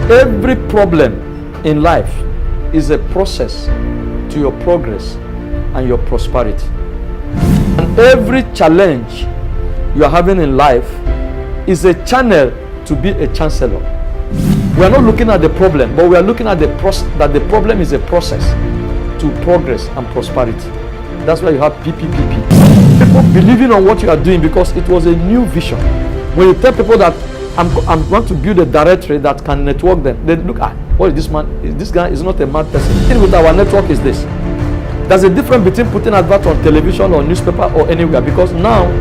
Every problem in life is a process to your progress and your prosperity. And every challenge you are having in life is a channel to be a chancellor. We are not looking at the problem, but we are looking at that the problem is a process to progress and prosperity. That's why you have PPPP. People believing on what you are doing because it was a new vision. When you tell people that I'm going to build a directory that can network them, they look at, what is this man? This guy is not a mad person. The thing with our network is this. There's a difference between putting advert on television or newspaper or anywhere, because now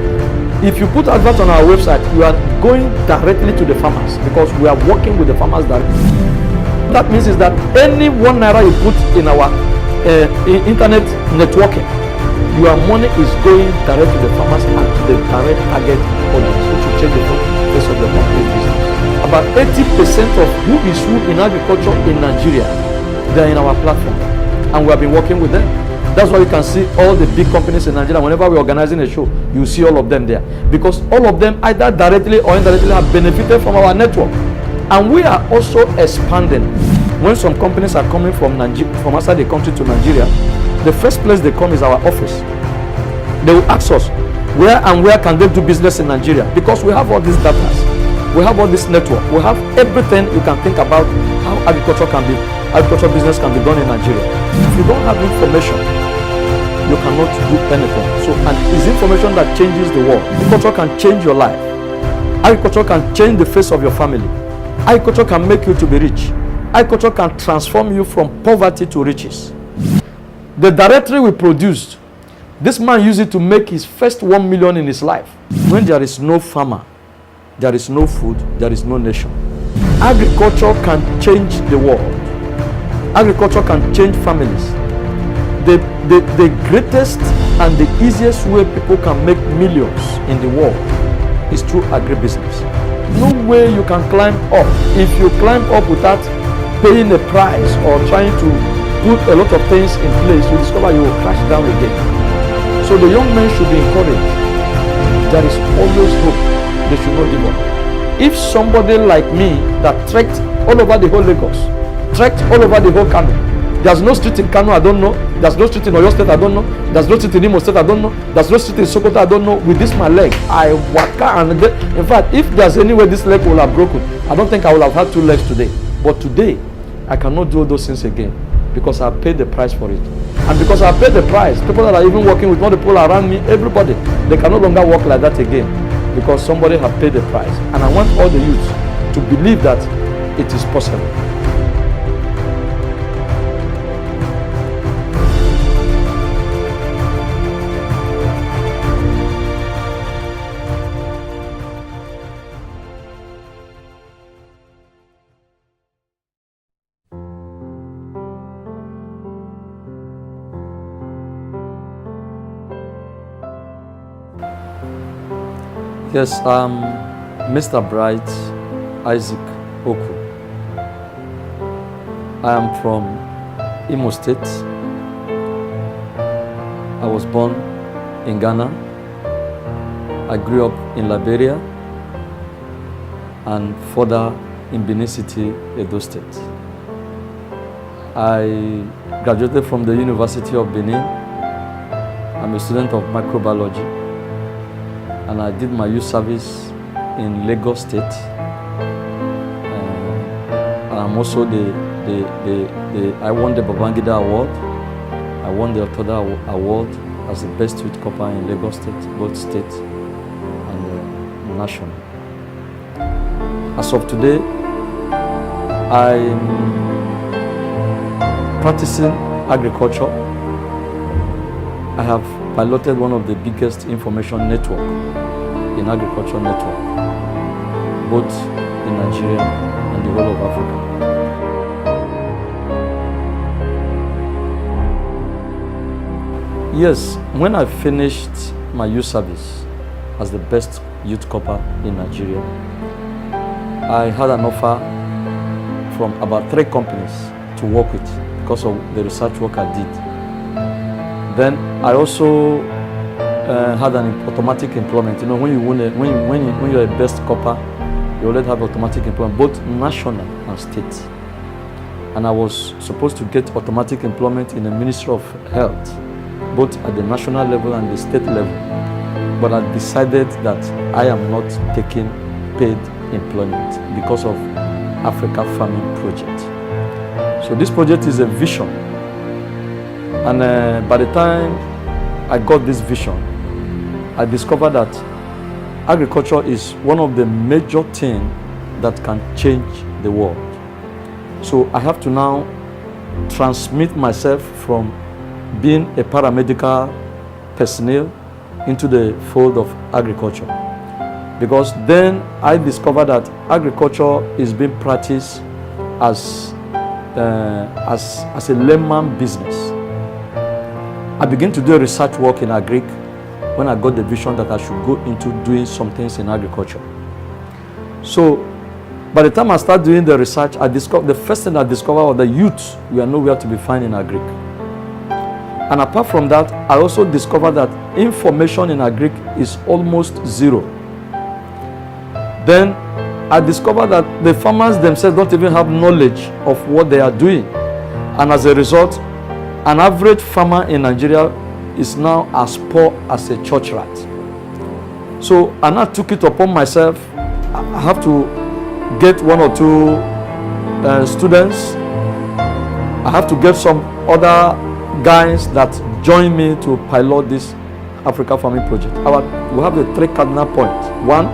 if you put advert on our website, you are going directly to the farmers because we are working with the farmers directly. That means is that any 1 naira you put in our internet networking, your money is going direct to the farmers and to the direct target audience, which will change the face of the company's business. About 80% of who is who in agriculture in Nigeria, they are in our platform, and we have been working with them. That's why you can see all the big companies in Nigeria. Whenever we're organizing a show, you see all of them there, because all of them either directly or indirectly have benefited from our network. And we are also expanding. When some companies are coming from outside the country to Nigeria, the first place they come is our office. They will ask us where can they do business in Nigeria, because we have all these data, we have all this network, we have everything you can think about how agricultural business can be done in Nigeria. If you don't have information, you cannot do anything. So, and it's information that changes the world. Agriculture can change your life. Agriculture can change the face of your family. Agriculture can make you to be rich. Agriculture can transform you from poverty to riches. The directory we produced, this man used it to make his first 1 million in his life. When there is no farmer, there is no food, there is no nation. Agriculture can change the world. Agriculture can change families. The greatest and the easiest way people can make millions in the world is through agribusiness. No way you can climb up. If you climb up without paying a price or trying to put a lot of things in place, you discover you will crash down again. So the young men should be encouraged. There is always hope. They should not give up. If somebody like me that trekked all over the whole Lagos, trekked all over the whole Kano, there's no street in Kano I don't know, there's no street in Oyo State I don't know, there's no street in Imo State I don't know, there's no street in Sokoto I don't know. With this my leg, I waka and in fact, if there's any way this leg will have broken, I don't think I will have had 2 legs today. But today, I cannot do those things again because I paid the price for it. And because I paid the price, people that are even working with, all the people around me, everybody, they can no longer work like that again because somebody has paid the price. And I want all the youths to believe that it is possible. Yes, I'm Mr. Bright Isaac Oku. I am from Imo State. I was born in Ghana. I grew up in Liberia and further in Benin City, Edo State. I graduated from the University of Benin. I'm a student of microbiology. And I did my youth service in Lagos State. And I'm also I won the Babangida Award. I won the Otoda Award as the best youth corper in Lagos State, both state and national. As of today, I'm practicing agriculture. I have piloted one of the biggest information network in agriculture network, both in Nigeria and the whole of Africa. Yes, when I finished my youth service as the best youth corper in Nigeria, I had an offer from about 3 companies to work with because of the research work I did. Then I also had an automatic employment. You know, when you're a best corper, you already have automatic employment, both national and state. And I was supposed to get automatic employment in the Ministry of Health, both at the national level and the state level. But I decided that I am not taking paid employment because of Africa Farming Project. So this project is a vision. And by the time I got this vision, I discovered that agriculture is one of the major things that can change the world. So I have to now transmit myself from being a paramedical personnel into the fold of agriculture. Because then I discovered that agriculture is being practiced as a layman business. I began to do research work in agric when I got the vision that I should go into doing some things in agriculture. So by the time I started doing the research, the first thing I discovered was the youth were nowhere to be found in agric. And apart from that, I also discovered that information in agric is almost zero. Then I discovered that the farmers themselves don't even have knowledge of what they are doing. And as a result, an average farmer in Nigeria is now as poor as a church rat. So I now took it upon myself. I have to get one or two students. I have to get some other guys that join me to pilot this Africa Farming Project. We have the three cardinal points. One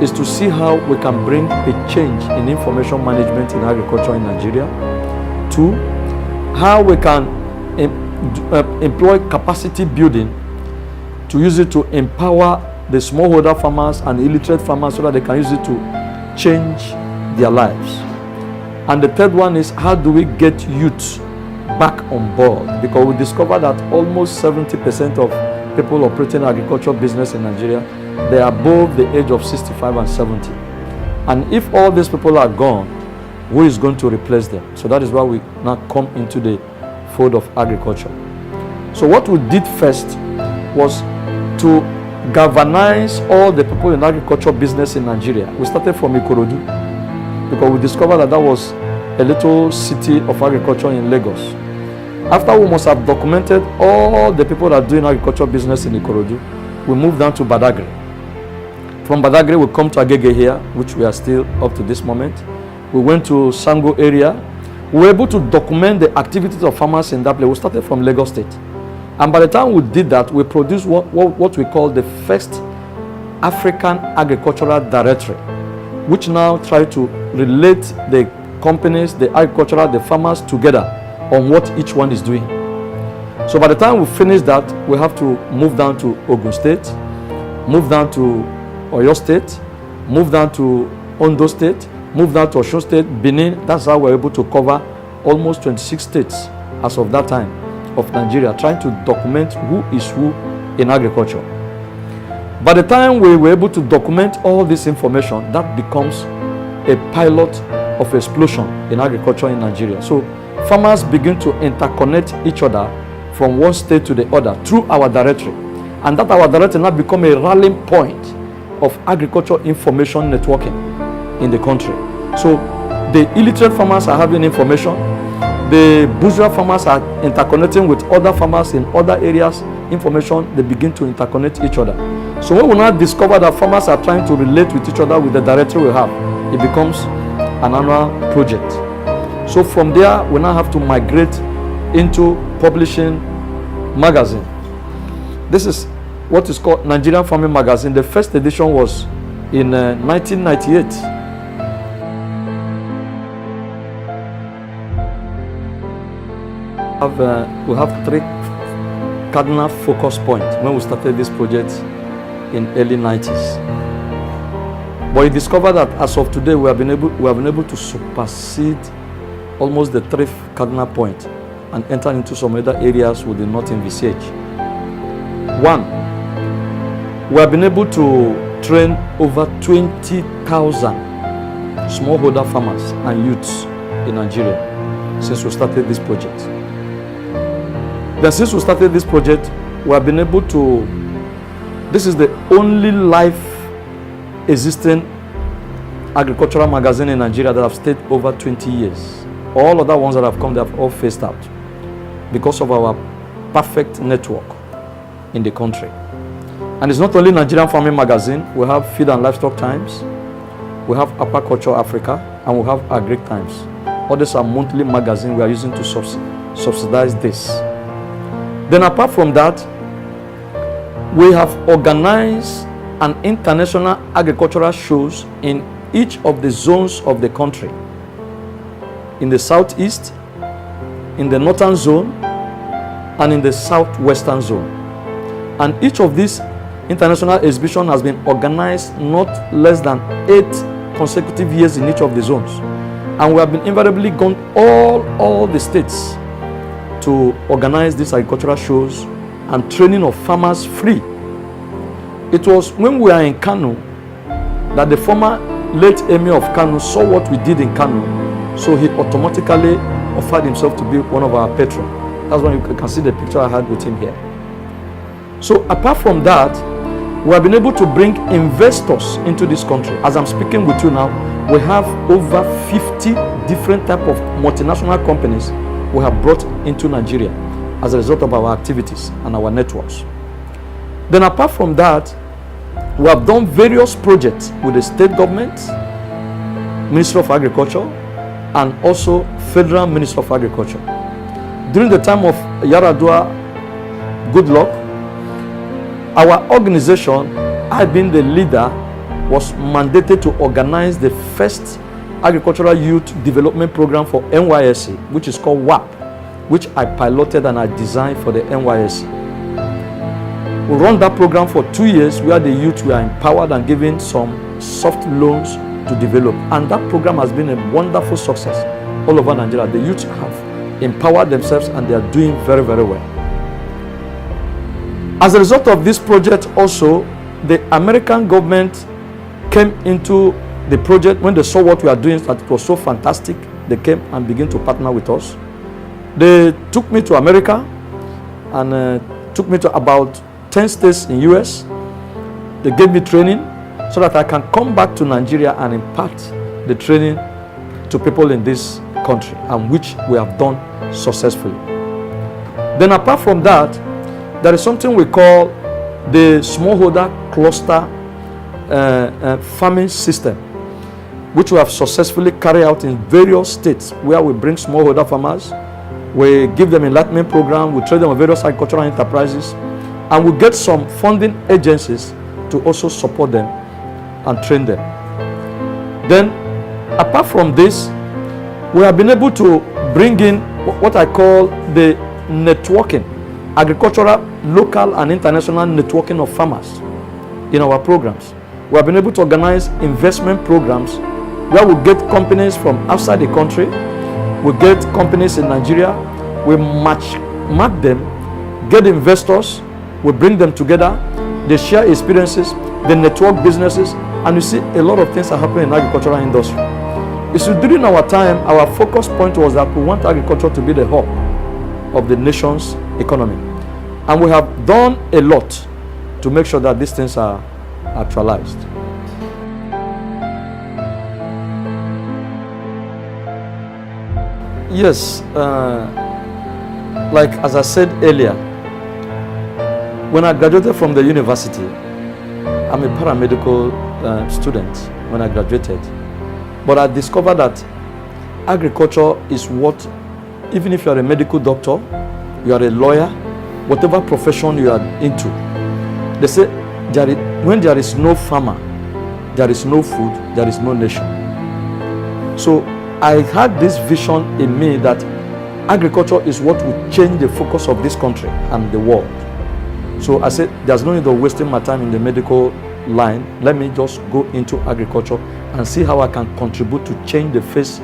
is to see how we can bring a change in information management in agriculture in Nigeria. Two, how we can employ capacity building to use it to empower the smallholder farmers and illiterate farmers so that they can use it to change their lives. And the third one is how do we get youth back on board, because we discovered that almost 70% of people operating agricultural business in Nigeria, they are above the age of 65 and 70. And if all these people are gone, who is going to replace them? So that is why we now come into the fold of agriculture. So what we did first was to galvanize all the people in agriculture business in Nigeria. We started from Ikorodu because we discovered that was a little city of agriculture in Lagos. After we must have documented all the people that are doing agriculture business in Ikorodu, we moved down to Badagry. From Badagry, we come to Agege here, which we are still up to this moment. We went to Sango area. We were able to document the activities of farmers in that place. We started from Lagos State. And by the time we did that, we produced what we call the first African Agricultural Directory, which now try to relate the companies, the agricultural, the farmers together on what each one is doing. So by the time we finish that, we have to move down to Ogun State, move down to Oyo State, move down to Ondo State, move down to Osun State, Benin. That's how we're able to cover almost 26 states as of that time of Nigeria, trying to document who is who in agriculture. By the time we were able to document all this information, that becomes a pilot of explosion in agriculture in Nigeria. So farmers begin to interconnect each other from one state to the other through our directory. And that our directory now become a rallying point of agriculture information networking in the country. So the illiterate farmers are having information. The bourgeois farmers are interconnecting with other farmers in other areas. Information, they begin to interconnect each other. So when we now discover that farmers are trying to relate with each other with the directory we have, it becomes an annual project. So from there, we now have to migrate into publishing magazine. This is what is called Nigerian Farming Magazine. The first edition was in 1998. We have three cardinal focus points when we started this project in early 90s. But we discovered that as of today, we have been able to supersede almost the three cardinal points and enter into some other areas we did not envisage. One, we have been able to train over 20,000 smallholder farmers and youths in Nigeria since we started this project. Then since we started this project, we have been able to, this is the only live existing agricultural magazine in Nigeria that have stayed over 20 years. All other ones that have come, they have all phased out because of our perfect network in the country. And it's not only Nigerian Farming Magazine. We have Feed and Livestock Times, we have Aquaculture Africa, and we have Agri Times. All these are monthly magazines we are using to subsidize this. Then apart from that, we have organized an international agricultural shows in each of the zones of the country. In the southeast, in the northern zone, and in the southwestern zone. And each of these international exhibitions has been organized not less than 8 consecutive years in each of the zones. And we have been invariably gone all the states to organize these agricultural shows and training of farmers free. It was when we were in Kano that the former late Emir of Kano saw what we did in Kano, so he automatically offered himself to be one of our patrons. That's why you can see the picture I had with him here. So apart from that, we have been able to bring investors into this country. As I'm speaking with you now, we have over 50 different type of multinational companies we have brought into Nigeria as a result of our activities and our networks. Then apart from that, we have done various projects with the state government, Ministry of Agriculture, and also Federal Ministry of Agriculture. During the time of Yaradua Goodluck, our organization, I being the leader, was mandated to organize the first agricultural youth development program for NYSC, which is called WAP, which I piloted and I designed for the NYSC. We run that program for 2 years where the youth were empowered and given some soft loans to develop. And that program has been a wonderful success all over Nigeria. The youth have empowered themselves and they are doing very, very well. As a result of this project also, the American government came into the project when they saw what we are doing, that it was so fantastic. They came and began to partner with us. They took me to America and took me to about 10 states in US. They gave me training so that I can come back to Nigeria and impart the training to people in this country, and which we have done successfully. Then apart from that, there is something we call the smallholder cluster farming system, which we have successfully carried out in various states, where we bring smallholder farmers, we give them enlightenment program, we train them on various agricultural enterprises, and we get some funding agencies to also support them and train them. Then apart from this, we have been able to bring in what I call the networking, agricultural, local and international networking of farmers in our programs. We have been able to organize investment programs where we get companies from outside the country, we get companies in Nigeria, we match them, get investors, we bring them together, they share experiences, they network businesses, and you see a lot of things are happening in the agricultural industry. You see, during our time, our focus point was that we want agriculture to be the hub of the nation's economy. And we have done a lot to make sure that these things are actualized. Yes, like as I said earlier, when I graduated from the university, I'm a paramedical student when I graduated. But I discovered that agriculture is what, even if you are a medical doctor, you are a lawyer, whatever profession you are into, they say when there is no farmer, there is no food, there is no nation. So I had this vision in me that agriculture is what will change the focus of this country and the world. So I said, there's no need of wasting my time in the medical line. Let me just go into agriculture and see how I can contribute to change the face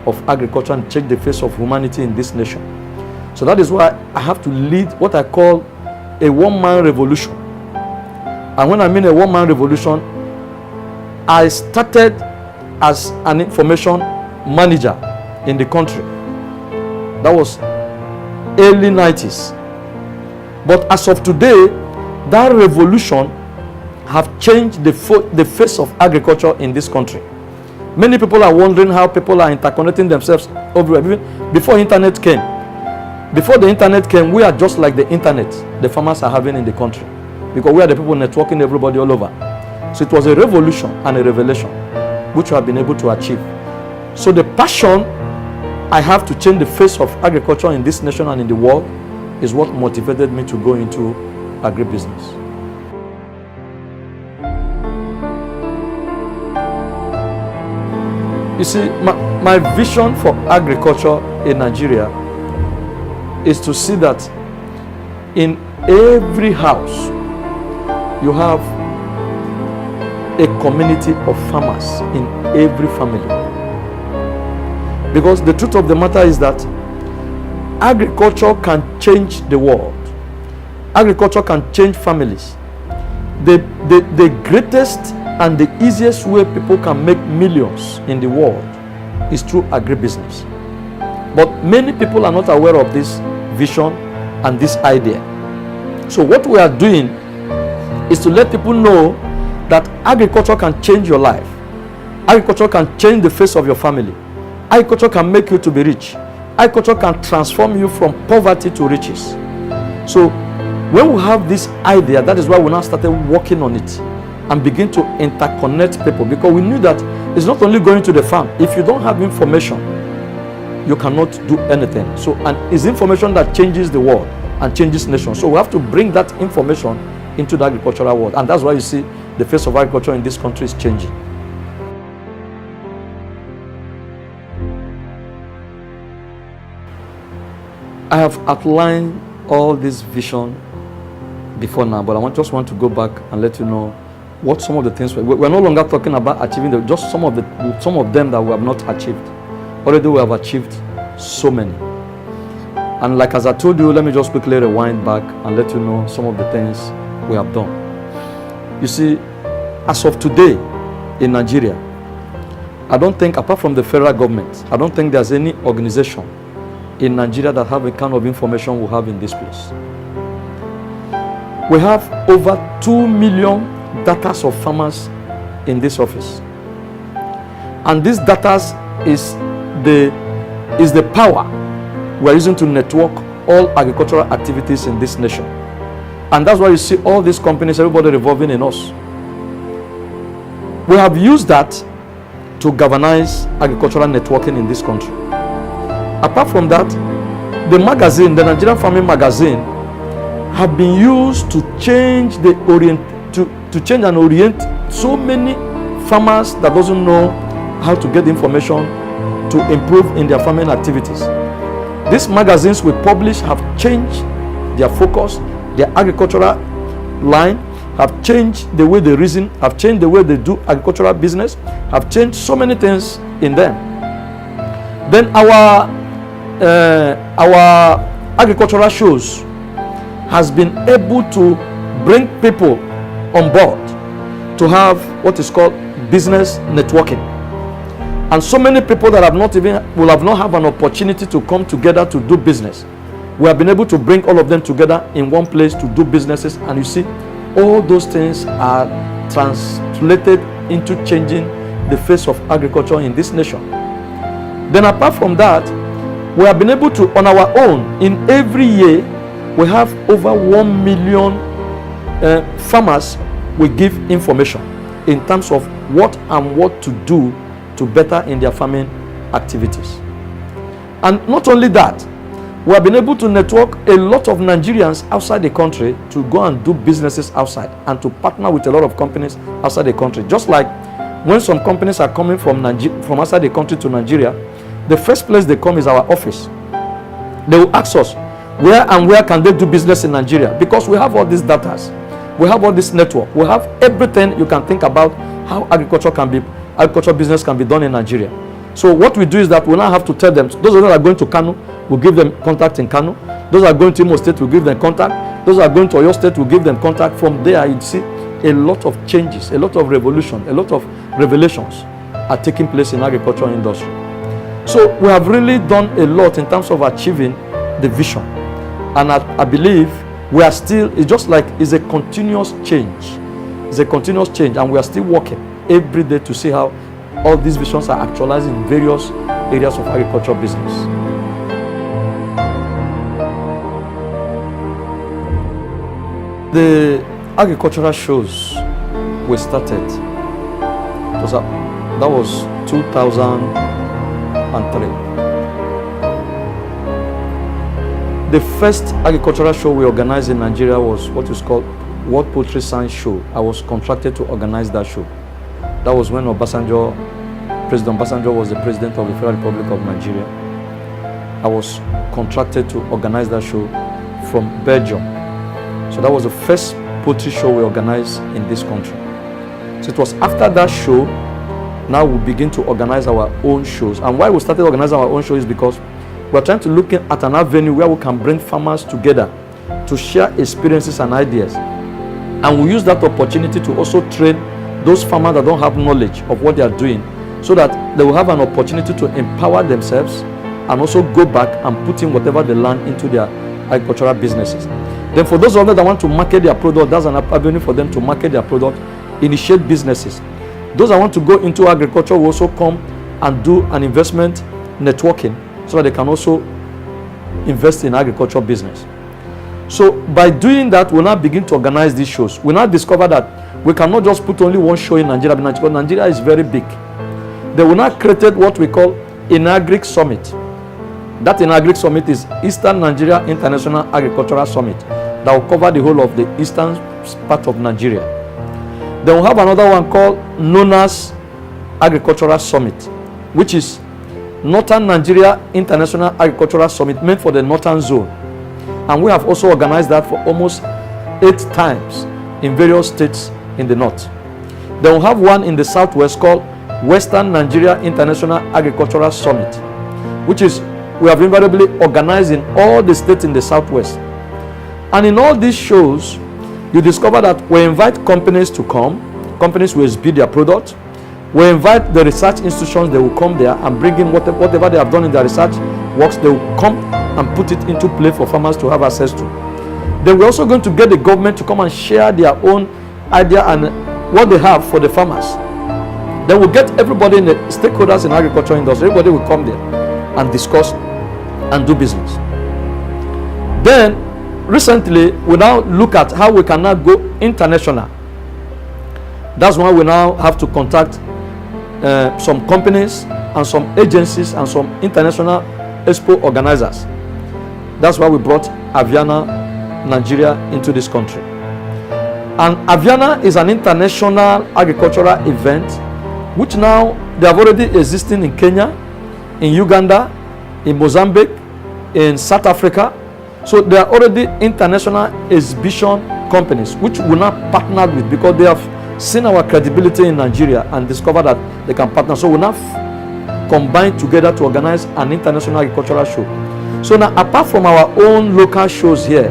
of agriculture and change the face of humanity in this nation. So that is why I have to lead what I call a one-man revolution. And when I mean a one-man revolution, I started as an information manager in the country. That was early 90s. But as of today, that revolution have changed the face of agriculture in this country. Many people are wondering how people are interconnecting themselves everywhere. Even before internet came, we are just like the internet the farmers are having in the country, because we are the people networking everybody all over. So it was a revolution and a revelation which we have been able to achieve. So the passion I have to change the face of agriculture in this nation and in the world is what motivated me to go into agribusiness. You see, my vision for agriculture in Nigeria is to see that in every house you have a community of farmers in every family. Because the truth of the matter is that agriculture can change the world. Agriculture can change families. The greatest and the easiest way people can make millions in the world is through agribusiness. But many people are not aware of this vision and this idea. So what we are doing is to let people know that agriculture can change your life. Agriculture can change the face of your family. Agriculture can make you to be rich. Agriculture can transform you from poverty to riches. So when we have this idea, that is why we now started working on it and begin to interconnect people, because we knew that it's not only going to the farm. If you don't have information, you cannot do anything. So, and it's information that changes the world and changes nations. So we have to bring that information into the agricultural world, and that's why you see the face of agriculture in this country is changing. I have outlined all this vision before now, but I just want to go back and let you know what some of the things we're no longer talking about achieving, just some of them that we have not achieved. Already we have achieved so many. And like as I told you, let me just quickly rewind back and let you know some of the things we have done. You see, as of today in Nigeria, I don't think, apart from the federal government, I don't think there's any organization in Nigeria that have the kind of information we have in this place. We have over 2 million data of farmers in this office, and this data is the power we are using to network all agricultural activities in this nation. And that's why you see all these companies, everybody revolving in us. We have used that to galvanize agricultural networking in this country. Apart from that, the magazine, the Nigerian Farming Magazine, have been used to change the to change and orient so many farmers that doesn't know how to get information to improve in their farming activities. These magazines we publish have changed their focus, their agricultural line, have changed the way they reason, have changed the way they do agricultural business, have changed so many things in them. Then our agricultural shows has been able to bring people on board to have what is called business networking. And so many people that will have not have an opportunity to come together to do business. We have been able to bring all of them together in one place to do businesses, and you see, all those things are translated into changing the face of agriculture in this nation. Then apart from that, we have been able to, on our own, in every year, we have over 1 million farmers we give information in terms of what to do to better in their farming activities. And not only that, we have been able to network a lot of Nigerians outside the country to go and do businesses outside and to partner with a lot of companies outside the country. Just like when some companies are coming from outside the country to Nigeria, the first place they come is our office. They will ask us, where can they do business in Nigeria? Because we have all these data, we have all this network, we have everything you can think about how agricultural business can be done in Nigeria. So what we do is that we now have to tell them, those that are going to Kano, we'll give them contact in Kano. Those that are going to Imo State, we'll give them contact. Those that are going to Oyo State, we'll give them contact. From there, you see a lot of changes, a lot of revolution, a lot of revelations are taking place in agricultural industry. So we have really done a lot in terms of achieving the vision. And I believe we are still, it's just like it's a continuous change. It's a continuous change, and we are still working every day to see how all these visions are actualized in various areas of agricultural business. The agricultural shows we started, that was 2003. The first agricultural show we organized in Nigeria was what is called World Poultry Science Show. I was contracted to organize that show. That was when President Obasanjo was the president of the Federal Republic of Nigeria. I was contracted to organize that show from Belgium. So that was the first poultry show we organized in this country. So it was after that show, now we begin to organize our own shows. And why we started organizing our own shows is because we're trying to look at an avenue where we can bring farmers together to share experiences and ideas. And we use that opportunity to also train those farmers that don't have knowledge of what they are doing, so that they will have an opportunity to empower themselves and also go back and put in whatever they learn into their agricultural businesses. Then for those of them that want to market their product, that's an avenue for them to market their product, initiate businesses. Those that want to go into agriculture will also come and do an investment networking so that they can also invest in agricultural business. So by doing that, we'll now begin to organize these shows. We now discover that we cannot just put only one show in Nigeria because Nigeria is very big. They will now create what we call Agric Summit. That Agric Summit is Eastern Nigeria International Agricultural Summit that will cover the whole of the eastern part of Nigeria. Then we'll have another one called known as Agricultural Summit, which is Northern Nigeria International Agricultural Summit, meant for the northern zone. And we have also organized that for almost 8 times in various states in the north. Then we'll have one in the southwest called Western Nigeria International Agricultural Summit, which is we have invariably organized in all the states in the southwest. And in all these shows, you discover that we invite companies to come. Companies will exhibit their product. We invite the research institutions, they will come there and bring in whatever they have done in their research works, they will come and put it into play for farmers to have access to. Then we're also going to get the government to come and share their own idea and what they have for the farmers. Then we'll get everybody in the stakeholders in agricultural industry, everybody will come there and discuss and do business. Then recently we now look at how we can now go international. That's why we now have to contact some companies and some agencies and some international expo organizers. That's why we brought Aviana Nigeria into this country. And Aviana is an international agricultural event which now they have already existing in Kenya, in Uganda, in Mozambique, in South Africa. So they are already international exhibition companies which we now partner with because they have seen our credibility in Nigeria and discovered that they can partner. So we now combine together to organize an international agricultural show. So now, apart from our own local shows here,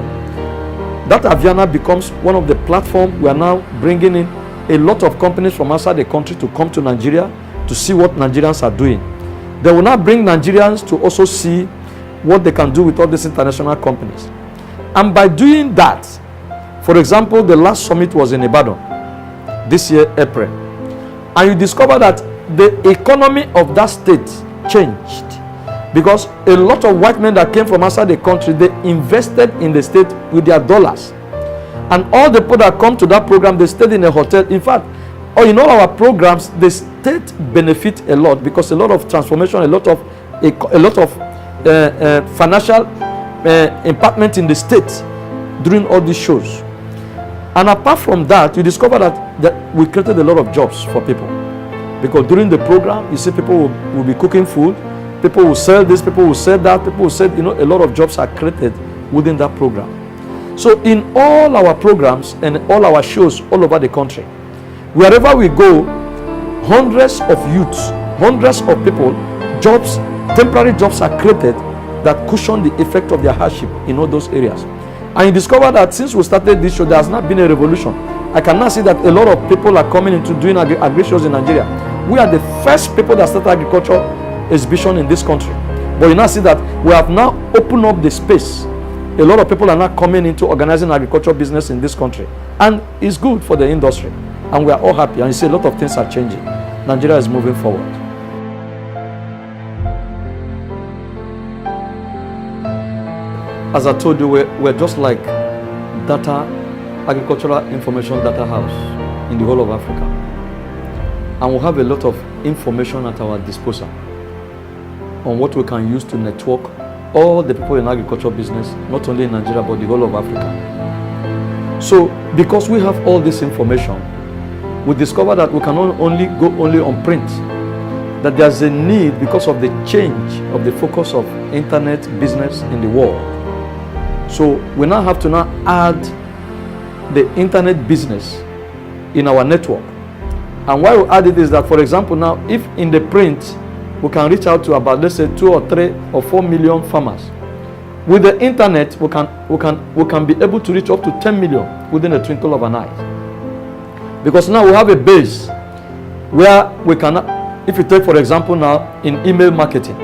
that Aviana becomes one of the platforms. We are now bringing in a lot of companies from outside the country to come to Nigeria to see what Nigerians are doing. They will now bring Nigerians to also see what they can do with all these international companies. And by doing that, for example, the last summit was in Ibadan this year, April. And you discover that the economy of that state changed because a lot of white men that came from outside the country, they invested in the state with their dollars. And all the people that come to that program, they stayed in a hotel. In fact, in all our programs, the state benefit a lot because a lot of transformation, a lot of financial improvement in the state during all these shows. And apart from that, you discover that we created a lot of jobs for people. Because during the program, you see people will be cooking food, people will sell this, people will sell that, people will sell, a lot of jobs are created within that program. So in all our programs and all our shows all over the country, wherever we go, hundreds of youths, hundreds of people, jobs, temporary jobs are created that cushion the effect of their hardship in all those areas. And you discover that since we started this show, there has not been a revolution. I can now see that a lot of people are coming into doing agri shows in Nigeria. We are the first people that started agriculture exhibition in this country. But you now see that we have now opened up the space. A lot of people are now coming into organizing agricultural business in this country. And it's good for the industry. And we are all happy. And you see a lot of things are changing. Nigeria is moving forward. As I told you, we're just like agricultural information data house in the whole of Africa. And we have a lot of information at our disposal on what we can use to network all the people in agricultural business, not only in Nigeria, but the whole of Africa. So, because we have all this information, we discover that we cannot only go on print, that there's a need because of the change of the focus of internet business in the world. So we now have to add the internet business in our network. And why we add it is that, for example, now if in the print we can reach out to about, let's say, 2 or 3 or 4 million farmers, with the internet we can be able to reach up to 10 million within a twinkle of an eye. Because now we have a base where we can, if you take for example now in email marketing,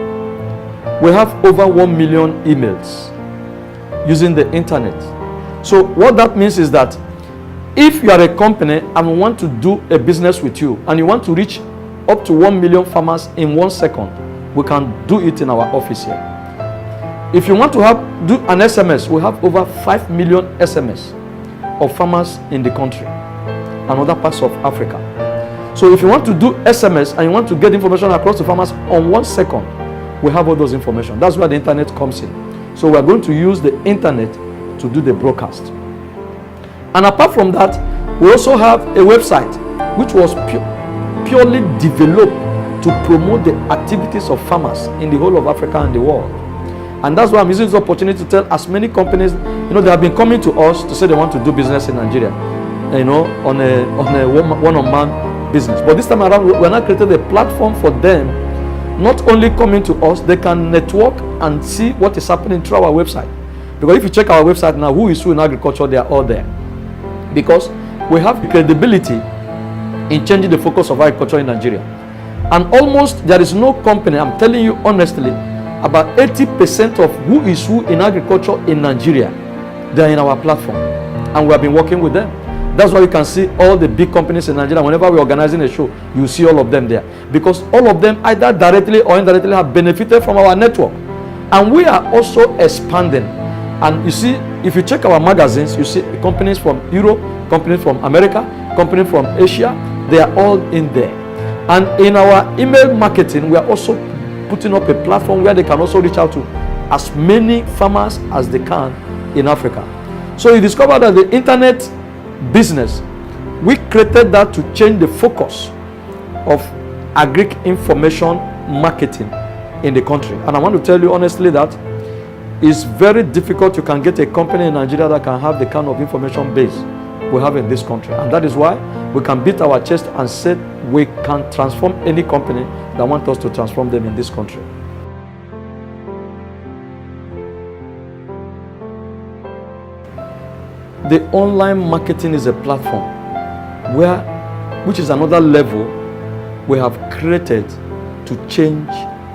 we have over 1 million emails using the internet. So what that means is that if you are a company and we want to do a business with you and you want to reach up to 1 million farmers in 1 second, we can do it in our office here. If you want to do an SMS, we have over 5 million SMS of farmers in the country and other parts of Africa. So if you want to do SMS and you want to get information across to farmers on 1 second, we have all those information. That's where the internet comes in. So we are going to use the internet to do the broadcast. And apart from that, we also have a website which was purely developed to promote the activities of farmers in the whole of Africa and the world. And that's why I'm using this opportunity to tell as many companies, they have been coming to us to say they want to do business in Nigeria, on a one-on-one business. But this time around, we're now created a platform for them. Not only coming to us, they can network and see what is happening through our website. Because if you check our website now, who is who in agriculture, they are all there. Because we have credibility in changing the focus of agriculture in Nigeria. And almost there is no company, I'm telling you honestly, about 80% of who is who in agriculture in Nigeria, they are in our platform. And we have been working with them. That's why you can see all the big companies in Nigeria. Whenever we're organizing a show, you see all of them there. Because all of them either directly or indirectly have benefited from our network. And we are also expanding. And you see, if you check our magazines, you see companies from Europe, companies from America, companies from Asia, they are all in there. And in our email marketing, we are also putting up a platform where they can also reach out to as many farmers as they can in Africa. So you discover that the internet business, we created that to change the focus of agric information marketing in the country. And I want to tell you honestly that it's very difficult. You can get a company in Nigeria that can have the kind of information base we have in this country. And that is why we can beat our chest and say we can transform any company that wants us to transform them in this country. The online marketing is a platform which is another level we have created to change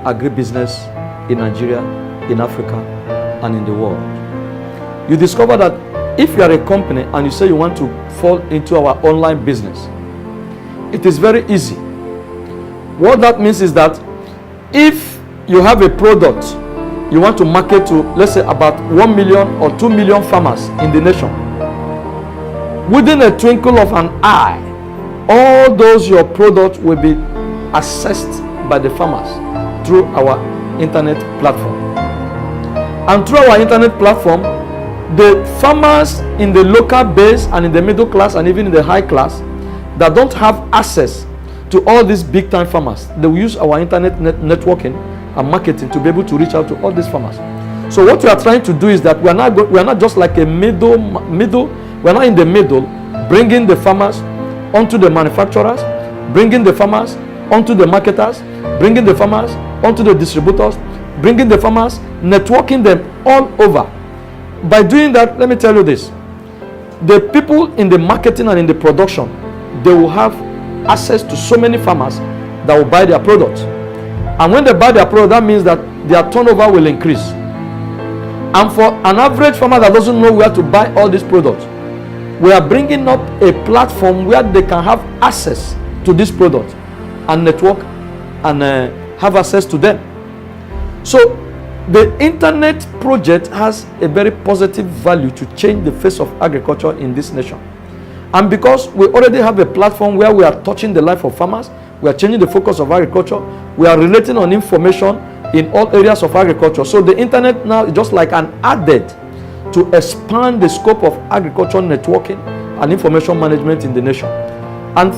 agribusiness in Nigeria, in Africa, and in the world. You discover that if you are a company and you say you want to fall into our online business, it is very easy. What that means is that if you have a product you want to market to, let's say, about 1 million or 2 million farmers in the nation, within a twinkle of an eye, all those your products will be accessed by the farmers through our internet platform. And through our internet platform, the farmers in the local base and in the middle class and even in the high class that don't have access to all these big time farmers, they will use our internet networking and marketing to be able to reach out to all these farmers. So what we are trying to do is that we are not just like a middle. We're not in the middle, bringing the farmers onto the manufacturers, bringing the farmers onto the marketers, bringing the farmers onto the distributors, bringing the farmers, networking them all over. By doing that, let me tell you this. The people in the marketing and in the production, they will have access to so many farmers that will buy their products. And when they buy their product, that means that their turnover will increase. And for an average farmer that doesn't know where to buy all these products, we are bringing up a platform where they can have access to this product. and network and have access to them. So the internet project has a very positive value to change the face of agriculture in this nation. And because we already have a platform where we are touching the life of farmers, we are changing the focus of agriculture, we are relating on information in all areas of agriculture. So the internet now is just like an added to expand the scope of agriculture networking and information management in the nation. And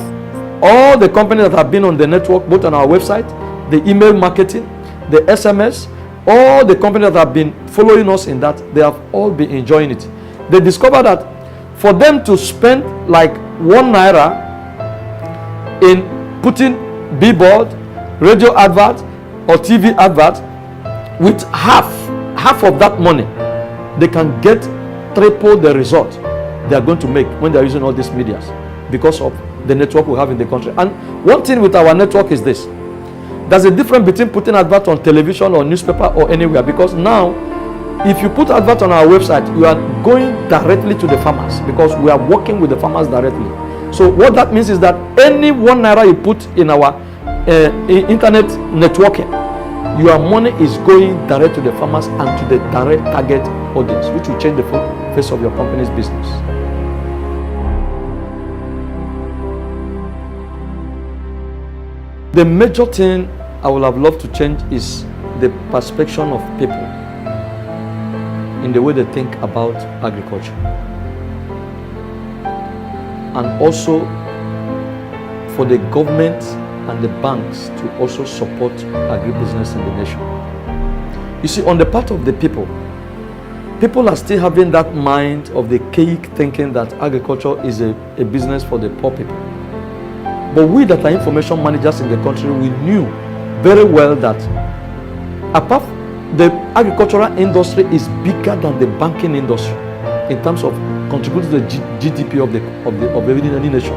all the companies that have been on the network, both on our website, the email marketing, the SMS, all the companies that have been following us in that, they have all been enjoying it. They discovered that for them to spend like ₦1 in putting billboard, radio advert, or TV advert, with half of that money, they can get triple the result they are going to make when they are using all these medias because of the network we have in the country. And one thing with our network is this: there's a difference between putting advert on television or newspaper or anywhere, because now if you put advert on our website, you are going directly to the farmers, because we are working with the farmers directly. So what that means is that any ₦1 you put in our internet networking, your money is going direct to the farmers and to the direct target audience, which will change the face of your company's business. The major thing I would have loved to change is the perception of people in the way they think about agriculture, and also for the government and the banks to also support agribusiness in the nation. You see, on the part of the people are still having that mind of the cake thinking that agriculture is a business for the poor people. But we that are information managers in the country, we knew very well that apart the agricultural industry is bigger than the banking industry in terms of contributing to the GDP of any nation.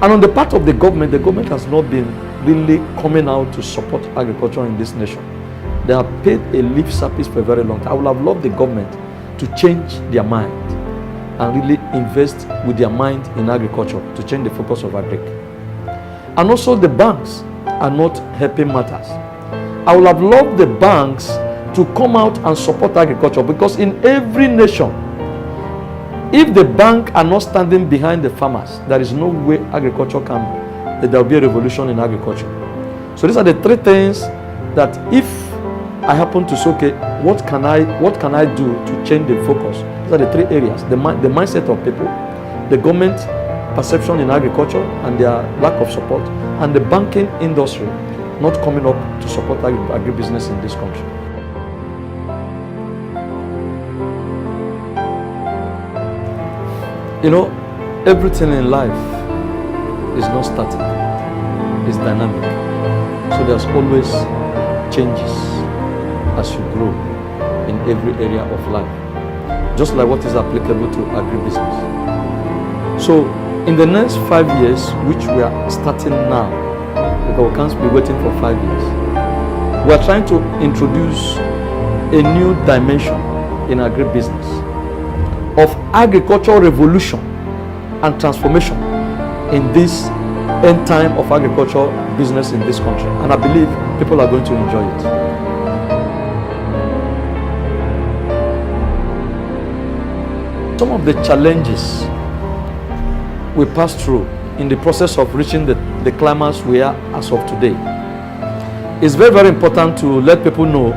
And on the part of the government has not been really coming out to support agriculture in this nation. They have paid a lip service for a very long time. I would have loved the government to change their mind and really invest with their mind in agriculture to change the focus of agric. And also the banks are not helping matters. I would have loved the banks to come out and support agriculture, because in every nation, if the bank are not standing behind the farmers, there is no way agriculture there will be a revolution in agriculture. So these are the three things that if I happen to say, okay, what can I do to change the focus? These are the three areas: the mindset of people, the government perception in agriculture and their lack of support, and the banking industry not coming up to support agribusiness in this country. You know, everything in life is not static, it's dynamic. So there's always changes as you grow in every area of life, just like what is applicable to agribusiness. So in the next 5 years, which we are starting now, because we can't be waiting for 5 years, we are trying to introduce a new dimension in agribusiness of agricultural revolution and transformation in this end time of agricultural business in this country. And I believe people are going to enjoy it. Some of the challenges we passed through in the process of reaching the climax we are as of today, it's very, very important to let people know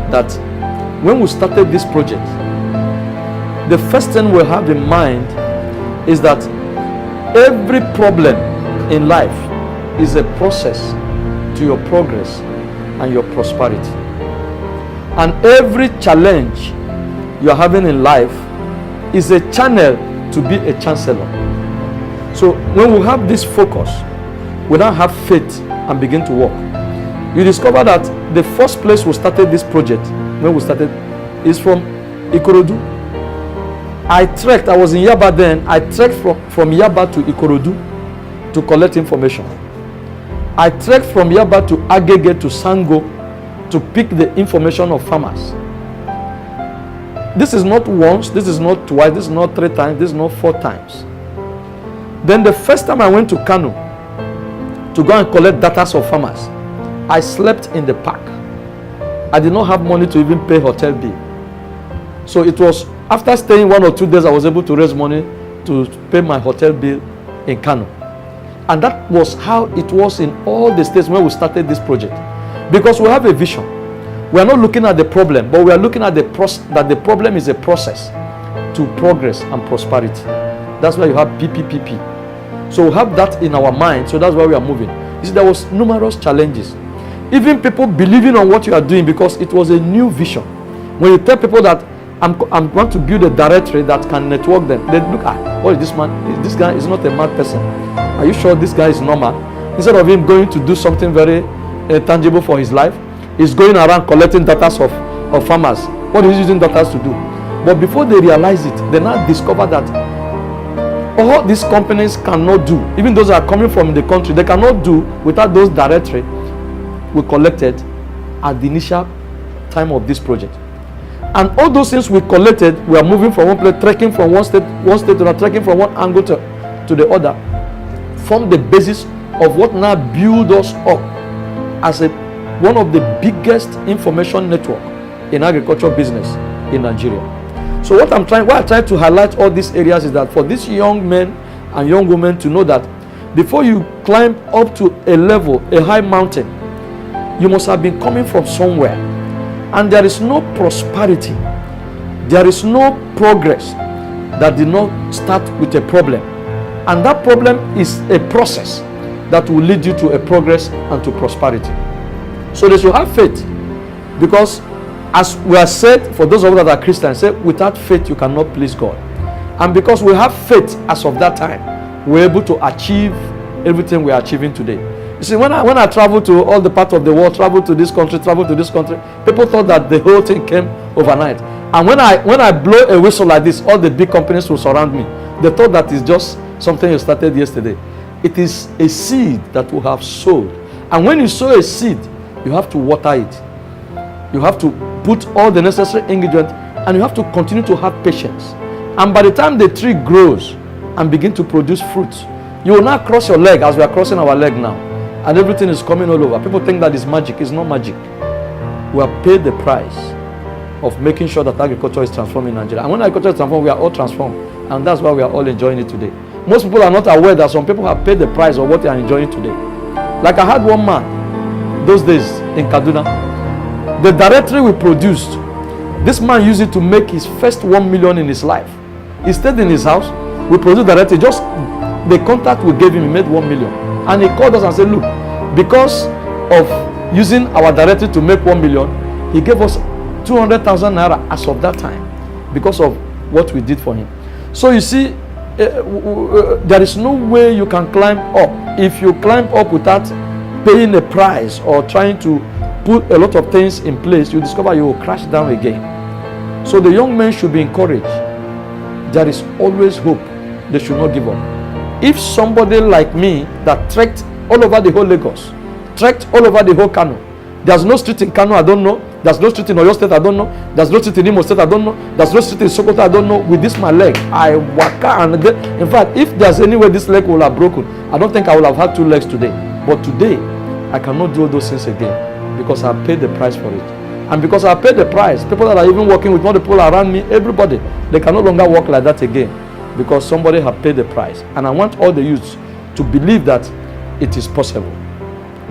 that when we started this project, the first thing we have in mind is that every problem in life is a process to your progress and your prosperity. And every challenge you are having in life is a channel to be a chancellor. So when we have this focus, we now have faith and begin to work. You discover that the first place we started this project, when we started, is from Ikorodu. I was in Yaba then, I trekked from Yaba to Ikorodu to collect information. I trekked from Yaba to Agege to Sango to pick the information of farmers. This is not once, this is not twice, this is not 3 times, this is not 4 times. Then the first time I went to Kano, to go and collect data of farmers. I slept in the park. I did not have money to even pay hotel bill. So it was after staying 1 or 2 days, I was able to raise money to pay my hotel bill in Kano. And that was how it was in all the states when we started this project. Because we have a vision. We are not looking at the problem, but we are looking at that the problem is a process to progress and prosperity. That's why you have PPPP. So we have that in our mind, so that's why we are moving. You see, there was numerous challenges. Even people believing on what you are doing because it was a new vision. When you tell people that I'm going to build a directory that can network them, they look at, what is this man? This guy is not a mad person. Are you sure this guy is normal? Instead of him going to do something very tangible for his life, he's going around collecting data of farmers. What is he using data to do? But before they realize it, they now discover that all these companies cannot do, even those that are coming from the country, they cannot do without those directory we collected at the initial time of this project. And all those things we collected, we are moving from one place, trekking from one state to another, trekking from one angle to the other, form the basis of what now build us up as one of the biggest information network in agriculture business in Nigeria. So why I'm trying to highlight all these areas is that for these young men and young women to know that before you climb up to a level, a high mountain, you must have been coming from somewhere. And there is no prosperity, there is no progress that did not start with a problem. And that problem is a process that will lead you to a progress and to prosperity. So they should have faith, because as we are said, for those of us that are Christians, say without faith you cannot please God. And because we have faith as of that time, we're able to achieve everything we are achieving today. You see, when I travel to all the parts of the world, travel to this country, people thought that the whole thing came overnight. And when I blow a whistle like this, all the big companies will surround me. They thought that it's just something you started yesterday. It is a seed that we have sowed. And when you sow a seed, you have to water it. You have to put all the necessary ingredients, and you have to continue to have patience. And by the time the tree grows and begin to produce fruits, you will not cross your leg as we are crossing our leg now. And everything is coming all over. People think that is magic. It's not magic. We have paid the price of making sure that agriculture is transformed in Nigeria. And when agriculture is transformed, we are all transformed. And that's why we are all enjoying it today. Most people are not aware that some people have paid the price of what they are enjoying today. Like I had one man those days in Kaduna. The directory we produced, this man used it to make his first 1 million in his life. He stayed in his house. We produced directory. Just the contact we gave him, he made 1 million. And he called us and said, look, because of using our directory to make 1 million, he gave us 200,000 naira as of that time because of what we did for him. So you see, there is no way you can climb up. If you climb up without paying a price or trying to put a lot of things in place, you discover you will crash down again. So the young men should be encouraged. There is always hope. They should not give up. If somebody like me that trekked all over the whole Lagos, trekked all over the whole Kano, there's no street in Kano I don't know, there's no street in Oyo State I don't know, there's no street in Imo State I don't know, there's no street in Sokoto I don't know. With this my leg, I waka, and in fact, if there's any way this leg will have broken, I don't think I will have had 2 legs today. But today, I cannot do those things again because I paid the price for it. And because I paid the price, people that are even working with, all the people around me, everybody, they can no longer work like that again, because somebody has paid the price. And I want all the youths to believe that it is possible.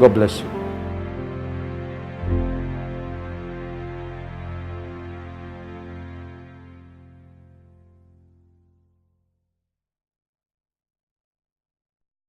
God bless you.